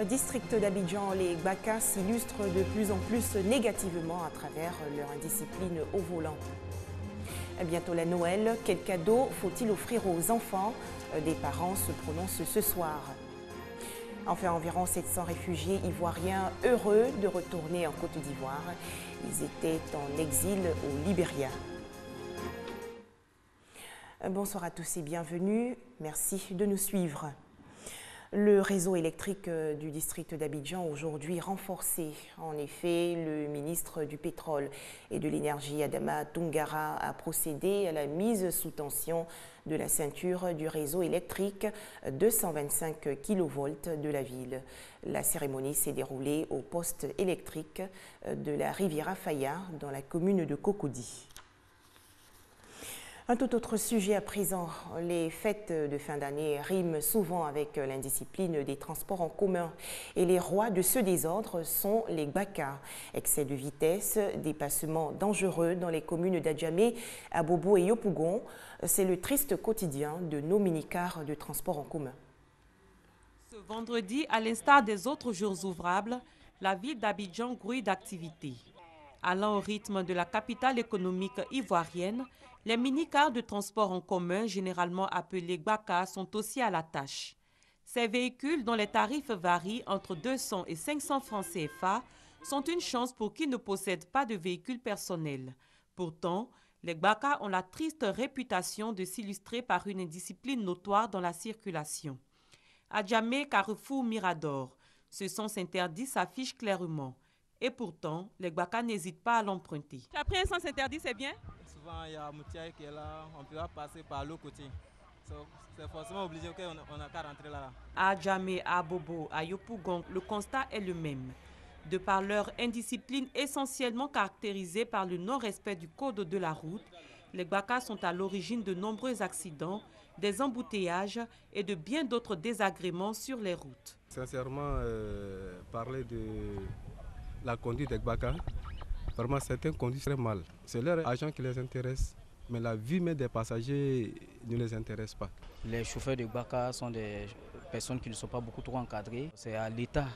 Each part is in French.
district d'Abidjan, les Gbaka s'illustrent de plus en plus négativement à travers leur indiscipline au volant. Bientôt la Noël, quel cadeau faut-il offrir aux enfants? Des parents se prononcent ce soir. Enfin, environ 700 réfugiés ivoiriens heureux de retourner en Côte d'Ivoire. Ils étaient en exil au Libéria. Bonsoir à tous et bienvenue. Merci de nous suivre. Le réseau électrique du district d'Abidjan aujourd'hui renforcé. En effet, le ministre du Pétrole et de l'Énergie, Adama Toungara, a procédé à la mise sous tension de la ceinture du réseau électrique 225 kV de la ville. La cérémonie s'est déroulée au poste électrique de la Riviera Faya dans la commune de Cocody. Un tout autre sujet à présent. Les fêtes de fin d'année riment souvent avec l'indiscipline des transports en commun. Et les rois de ce désordre sont les Gbaka. Excès de vitesse, dépassements dangereux dans les communes d'Adjamé, Abobo et Yopougon. C'est le triste quotidien de nos minicars de transport en commun. Ce vendredi, à l'instar des autres jours ouvrables, la ville d'Abidjan grouille d'activités. Allant au rythme de la capitale économique ivoirienne, les minicars de transport en commun, généralement appelés Gbaka, sont aussi à la tâche. Ces véhicules, dont les tarifs varient entre 200 et 500 francs CFA, sont une chance pour qui ne possèdent pas de véhicule personnel. Pourtant, les Gbaka ont la triste réputation de s'illustrer par une indiscipline notoire dans la circulation. Adjamé, Carrefour, Mirador, ce sens interdit s'affiche clairement. Et pourtant, les Gbaka n'hésitent pas à l'emprunter. Après un sens interdit, c'est bien? Souvent, il y a Moutiaï qui est là, on peut passer par l'autre côté. C'est forcément obligé qu'on n'a qu'à rentrer là. À Djamé, à Bobo, à Yopougon, le constat est le même. De par leur indiscipline essentiellement caractérisée par le non-respect du code de la route, les Gbaka sont à l'origine de nombreux accidents, des embouteillages et de bien d'autres désagréments sur les routes. Sincèrement, parler de la conduite des Gbaka, vraiment certains conduisent très mal. C'est leur argent qui les intéresse, mais la vie même des passagers ne les intéresse pas. Les chauffeurs de Gbaka sont des personnes qui ne sont pas beaucoup trop encadrées. C'est à l'État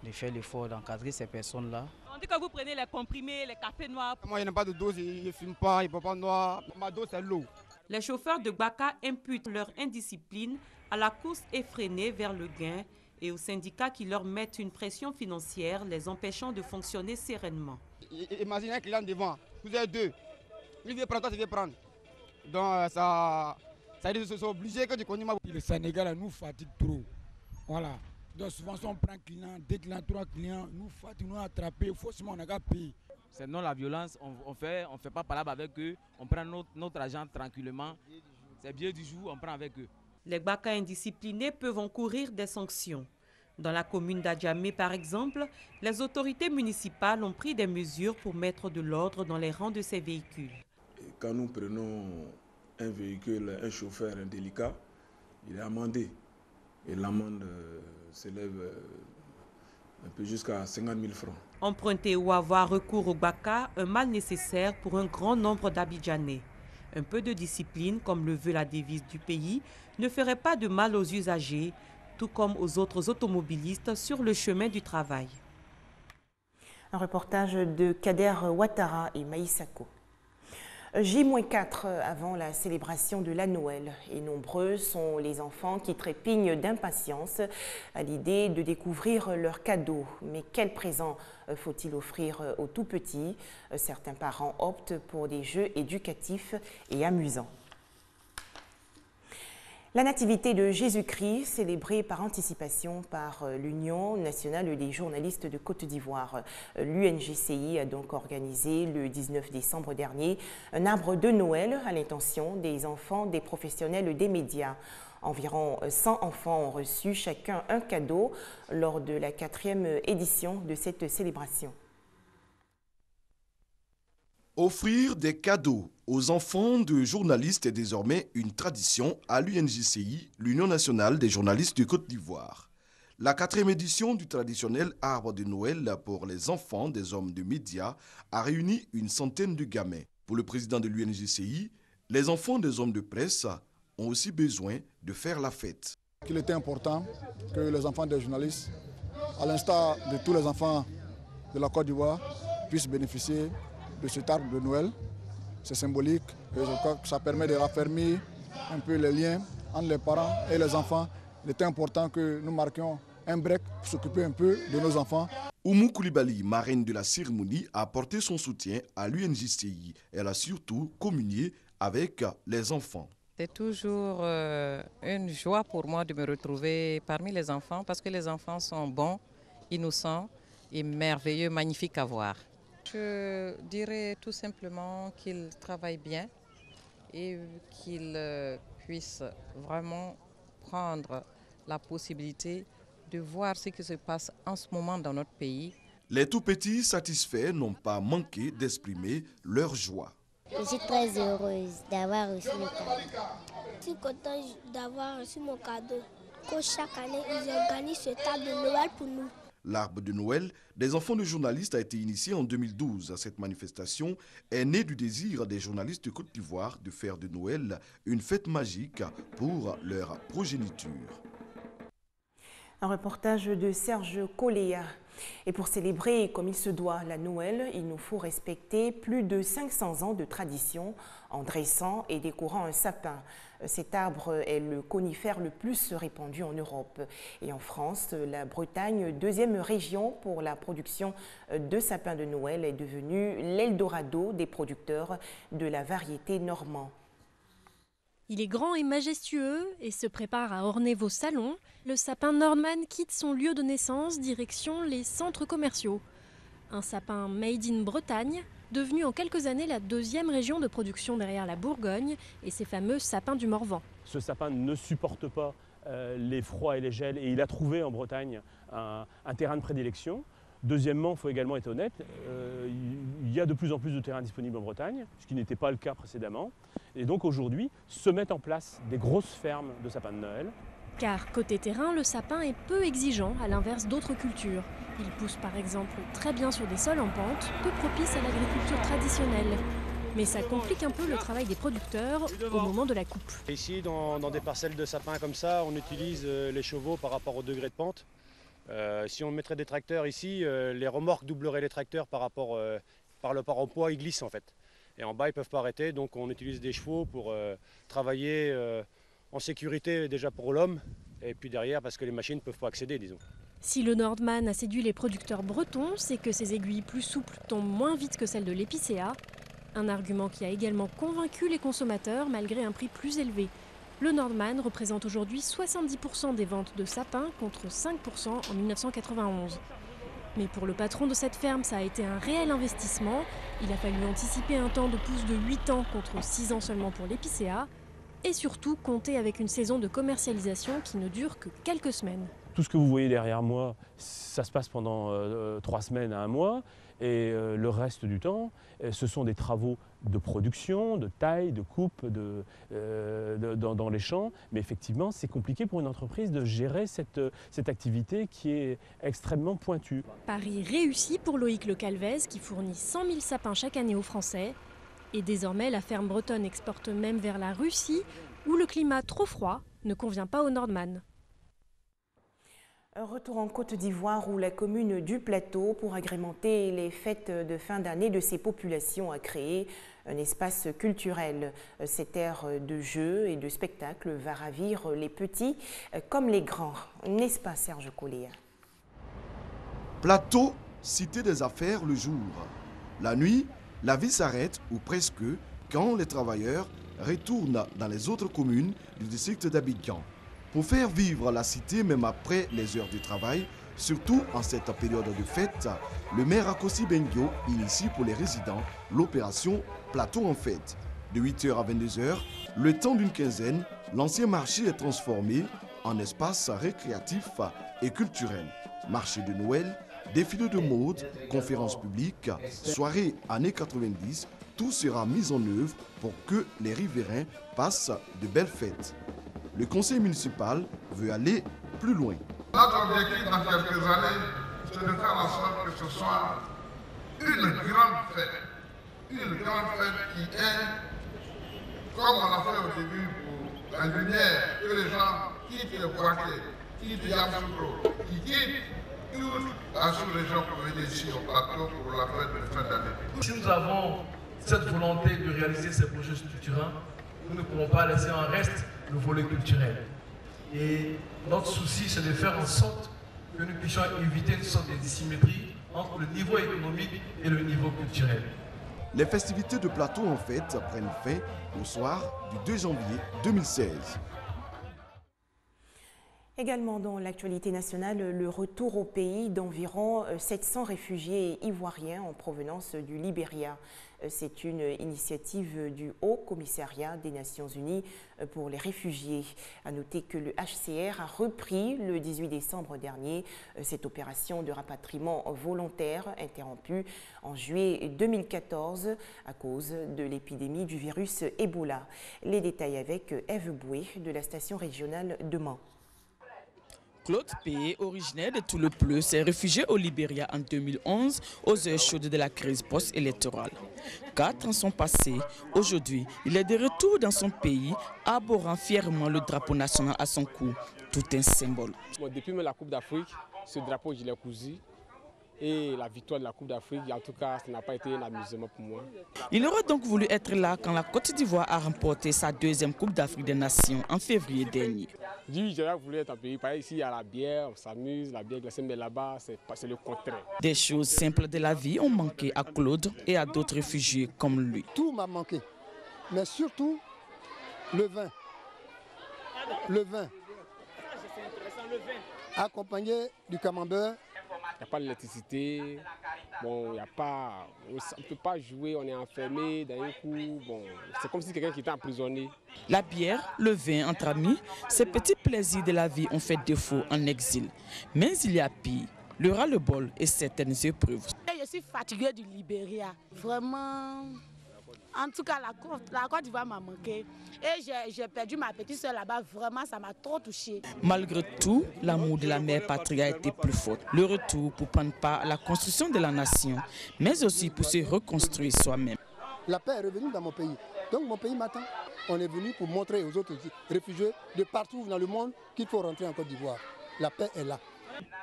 de faire l'effort d'encadrer ces personnes-là. On dit que vous prenez les comprimés, les cafés noirs. Moi, il n'y a pas de dose, ils ne fument pas, ils ne boivent pas noir. Ma dose, c'est l'eau. Les chauffeurs de Gbaka imputent leur indiscipline à la course effrénée vers le gain et aux syndicats qui leur mettent une pression financière, les empêchant de fonctionner sereinement. Imaginez un client devant, vous êtes deux. Il veut prendre, toi tu veux prendre. Donc ça dit que c'est obligé que tu connais ma... Le Sénégal nous fatigue trop. Voilà. Donc souvent si on prend un client, deux clients, trois clients, nous fatigue, nous attraper, forcément on a qu'à payer. C'est non la violence, on fait pas parler avec eux, on prend notre argent tranquillement. C'est bien du jour, on prend avec eux. Les Gbaka indisciplinés peuvent encourir des sanctions. Dans la commune d'Adjamé, par exemple, les autorités municipales ont pris des mesures pour mettre de l'ordre dans les rangs de ces véhicules. Quand nous prenons un véhicule, un chauffeur indélicat, il est amendé. Et l'amende s'élève un peu jusqu'à 50 000 francs. Emprunter ou avoir recours au Gbaka, un mal nécessaire pour un grand nombre d'Abidjanais. Un peu de discipline, comme le veut la devise du pays, ne ferait pas de mal aux usagers, tout comme aux autres automobilistes sur le chemin du travail. Un reportage de Kader Ouattara et Maïsako. J-4 avant la célébration de la Noël et nombreux sont les enfants qui trépignent d'impatience à l'idée de découvrir leurs cadeaux. Mais quel présent faut-il offrir aux tout-petits? Certains parents optent pour des jeux éducatifs et amusants. La nativité de Jésus-Christ, célébrée par anticipation par l'Union nationale des journalistes de Côte d'Ivoire. L'UNGCI a donc organisé le 19 décembre dernier un arbre de Noël à l'intention des enfants des professionnels des médias. Environ 100 enfants ont reçu chacun un cadeau lors de la 4e édition de cette célébration. Offrir des cadeaux aux enfants de journalistes est désormais une tradition à l'UNGCI, l'Union nationale des journalistes de Côte d'Ivoire. La 4e édition du traditionnel arbre de Noël pour les enfants des hommes de médias a réuni une centaine de gamins. Pour le président de l'UNGCI, les enfants des hommes de presse ont aussi besoin de faire la fête. Il était important que les enfants des journalistes à l'instar de tous les enfants de la Côte d'Ivoire, puissent bénéficier de cet arbre de Noël. C'est symbolique et je crois que ça permet de raffermir un peu les liens entre les parents et les enfants. Il est important que nous marquions un break pour s'occuper un peu de nos enfants. Oumou Koulibaly, marraine de la cérémonie, a apporté son soutien à l'UNJCI. Elle a surtout communié avec les enfants. C'est toujours une joie pour moi de me retrouver parmi les enfants parce que les enfants sont bons, innocents et merveilleux, magnifiques à voir. Je dirais tout simplement qu'ils travaillent bien et qu'ils puissent vraiment prendre la possibilité de voir ce qui se passe en ce moment dans notre pays. Les tout-petits satisfaits n'ont pas manqué d'exprimer leur joie. Je suis très heureuse d'avoir reçu le cadeau. Je suis contente d'avoir reçu mon cadeau. Que chaque année, ils organisent ce arbre de Noël pour nous. L'arbre de Noël des enfants de journalistes a été initié en 2012. Cette manifestation est née du désir des journalistes de Côte d'Ivoire de faire de Noël une fête magique pour leur progéniture. Un reportage de Serge Coléa. Et pour célébrer comme il se doit la Noël, il nous faut respecter plus de 500 ans de tradition en dressant et décorant un sapin. Cet arbre est le conifère le plus répandu en Europe. Et en France, la Bretagne, deuxième région pour la production de sapins de Noël, est devenue l'Eldorado des producteurs de la variété normand. Il est grand et majestueux et se prépare à orner vos salons. Le sapin Nordman quitte son lieu de naissance, direction les centres commerciaux. Un sapin made in Bretagne, devenu en quelques années la deuxième région de production derrière la Bourgogne et ses fameux sapins du Morvan. Ce sapin ne supporte pas les froids et les gels et il a trouvé en Bretagne un terrain de prédilection. Deuxièmement, il faut également être honnête, il y a de plus en plus de terrains disponibles en Bretagne, ce qui n'était pas le cas précédemment. Et donc aujourd'hui, se mettent en place des grosses fermes de sapins de Noël. Car côté terrain, le sapin est peu exigeant à l'inverse d'autres cultures. Il pousse par exemple très bien sur des sols en pente, peu propices à l'agriculture traditionnelle. Mais ça complique un peu le travail des producteurs au moment de la coupe. Ici, dans des parcelles de sapins comme ça, on utilise les chevaux par rapport au degré de pente. Si on mettrait des tracteurs ici, les remorques doubleraient les tracteurs par le poids, ils glissent en fait. Et en bas, ils ne peuvent pas arrêter, donc on utilise des chevaux pour travailler en sécurité déjà pour l'homme, et puis derrière parce que les machines ne peuvent pas accéder, disons. Si le Nordman a séduit les producteurs bretons, c'est que ses aiguilles plus souples tombent moins vite que celles de l'épicéa. Un argument qui a également convaincu les consommateurs malgré un prix plus élevé. Le Nordman représente aujourd'hui 70% des ventes de sapins contre 5% en 1991. Mais pour le patron de cette ferme, ça a été un réel investissement. Il a fallu anticiper un temps de pousse de 8 ans contre 6 ans seulement pour l'épicéa. Et surtout compter avec une saison de commercialisation qui ne dure que quelques semaines. Tout ce que vous voyez derrière moi, ça se passe pendant 3 semaines à 1 mois. Et le reste du temps, ce sont des travaux de production, de taille, de coupe dans les champs. Mais effectivement, c'est compliqué pour une entreprise de gérer cette activité qui est extrêmement pointue. Pari réussi pour Loïc Le Calvez qui fournit 100 000 sapins chaque année aux Français. Et désormais, la ferme bretonne exporte même vers la Russie où le climat trop froid ne convient pas au Nordman. Un retour en Côte d'Ivoire où la commune du Plateau, pour agrémenter les fêtes de fin d'année de ses populations, a créé un espace culturel. Cette aire de jeu et de spectacle va ravir les petits comme les grands. N'est-ce pas, Serge Coléa? Plateau, cité des affaires le jour. La nuit, la vie s'arrête, ou presque, quand les travailleurs retournent dans les autres communes du district d'Abidjan. Pour faire vivre la cité même après les heures de travail, surtout en cette période de fête, le maire Akossi Bengio initie pour les résidents l'opération Plateau en fête. De 8h à 22h, le temps d'une quinzaine, l'ancien marché est transformé en espace récréatif et culturel. Marché de Noël, défilé de mode, conférences publiques, soirées années 90, tout sera mis en œuvre pour que les riverains passent de belles fêtes. Le conseil municipal veut aller plus loin. Notre objectif dans quelques années, c'est de faire en sorte que ce soit une grande fête. Une grande fête qui est, comme on l'a fait au début pour la lumière, que les gens quittent le Boaké, quittent Yamoussoukro, qui quittent toute la sous-région pour venir ici au plateau pour la fête de fin d'année. Si nous avons cette volonté de réaliser ces projets structurants, nous ne pourrons pas laisser en reste le volet culturel. Et notre souci, c'est de faire en sorte que nous puissions éviter une sorte de dissymétrie entre le niveau économique et le niveau culturel. Les festivités de plateau en fait prennent fin au soir du 2 janvier 2016. Également dans l'actualité nationale, le retour au pays d'environ 700 réfugiés ivoiriens en provenance du Libéria. C'est une initiative du Haut Commissariat des Nations Unies pour les réfugiés. À noter que le HCR a repris le 18 décembre dernier cette opération de rapatriement volontaire interrompue en juillet 2014 à cause de l'épidémie du virus Ebola. Les détails avec Ève Boué de la station régionale de Mans. Claude P., originaire de Toulopleu, s'est réfugié au Libéria en 2011 aux heures chaudes de la crise post-électorale. 4 ans sont passés. Aujourd'hui, il est de retour dans son pays, arborant fièrement le drapeau national à son cou. Tout un symbole. Bon, depuis même la Coupe d'Afrique, ce drapeau, je l'ai cousu. Et la victoire de la Coupe d'Afrique, en tout cas, ça n'a pas été un amusement pour moi. Il aurait donc voulu être là quand la Côte d'Ivoire a remporté sa 2e Coupe d'Afrique des Nations en février dernier. Oui, j'aurais voulu être en pays. Par ici, il y a la bière, on s'amuse, la bière glacée, mais là-bas, c'est le contraire. Des choses simples de la vie ont manqué à Claude et à d'autres réfugiés comme lui. Tout m'a manqué, mais surtout le vin. Le vin, accompagné du camembert. Il n'y a pas d'électricité, bon, il y a pas, on ne peut pas jouer, on est enfermé d'un coup, bon, c'est comme si quelqu'un qui était emprisonné. La bière, le vin entre amis, ces petits plaisirs de la vie ont fait défaut en exil. Mais il y a pire, le ras-le-bol et certaines épreuves. Je suis fatiguée du Libéria, vraiment. En tout cas, la Côte d'Ivoire m'a manqué. Et j'ai perdu ma petite soeur là-bas. Vraiment, ça m'a trop touchée. Malgré tout, l'amour de la mère patrie a été plus fort. Le retour pour prendre part à la construction de la nation, mais aussi pour se reconstruire soi-même. La paix est revenue dans mon pays. Donc mon pays m'attend. On est venu pour montrer aux autres réfugiés de partout dans le monde qu'il faut rentrer en Côte d'Ivoire. La paix est là.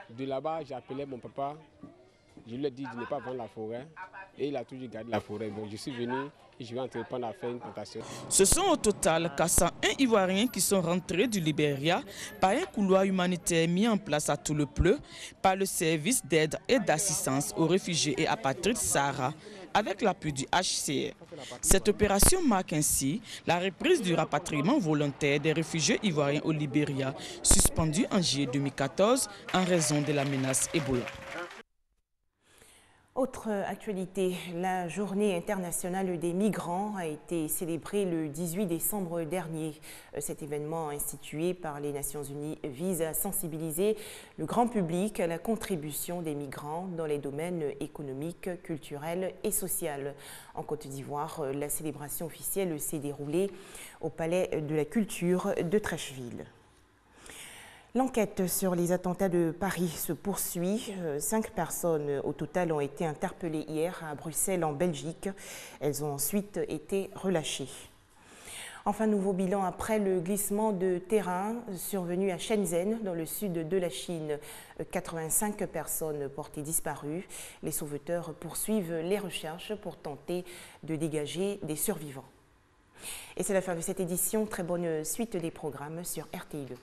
De là-bas, j'ai appelé mon papa. Je lui ai dit de ne pas vendre la forêt. Et il a toujours gardé la forêt. Bon, je suis venu et je vais entreprendre à faire une plantation. Ce sont au total 401 Ivoiriens qui sont rentrés du Libéria par un couloir humanitaire mis en place à Toulopleu par le service d'aide et d'assistance aux réfugiés et apatrides Sahara avec l'appui du HCR. Cette opération marque ainsi la reprise du rapatriement volontaire des réfugiés ivoiriens au Libéria, suspendu en juillet 2014 en raison de la menace Ebola. Autre actualité, la journée internationale des migrants a été célébrée le 18 décembre dernier. Cet événement institué par les Nations Unies vise à sensibiliser le grand public à la contribution des migrants dans les domaines économiques, culturels et sociaux. En Côte d'Ivoire, la célébration officielle s'est déroulée au Palais de la Culture de Treichville. L'enquête sur les attentats de Paris se poursuit. 5 personnes au total ont été interpellées hier à Bruxelles en Belgique. Elles ont ensuite été relâchées. Enfin, nouveau bilan après le glissement de terrain survenu à Shenzhen, dans le sud de la Chine. 85 personnes portées disparues. Les sauveteurs poursuivent les recherches pour tenter de dégager des survivants. Et c'est la fin de cette édition. Très bonne suite des programmes sur RTI2.